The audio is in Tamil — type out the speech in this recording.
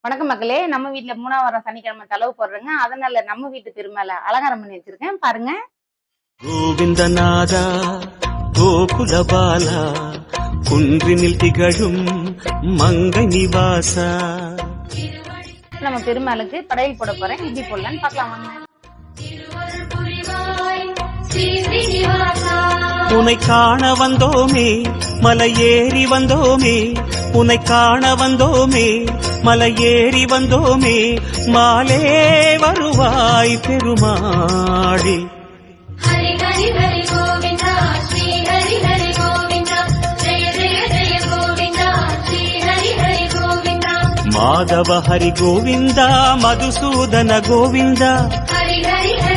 வணக்கம் மக்களே. நம்ம வீட்ல 3ஆம் வாரம் சனிக்கிழமை தலவு போடுறேங்க. அதனால நம்ம வீட்டு பெருமாளை அலங்காரம் பண்ணி வச்சிருக்கேன் பாருங்க. கோவிந்தநாதா கோகுலபாலா குன்றினில் திகழும் மங்கை நிவாசா. நம்ம பெருமாளுக்கு படையல் போட போறேன். எப்படி போடலான்னு பார்க்கலாம் வாங்க. உன்னை காண வந்தோமே மலை ஏறி வந்தோமே, உன்னை காண வந்தோமே மலை ஏறி வந்தோமே, மாலே வருவாய் பெருமாளே. ஹரி ஹரி ஹரி கோவிந்தா ஸ்ரீ ஹரி ஹரி கோவிந்தா, ஜெய ஜெய ஜெய கோவிந்தா ஸ்ரீ ஹரி ஹரி கோவிந்தா. மாதவ ஹரி கோவிந்தா, மதுசூதன கோவிந்தா, ஹரி ஹரி ஹரி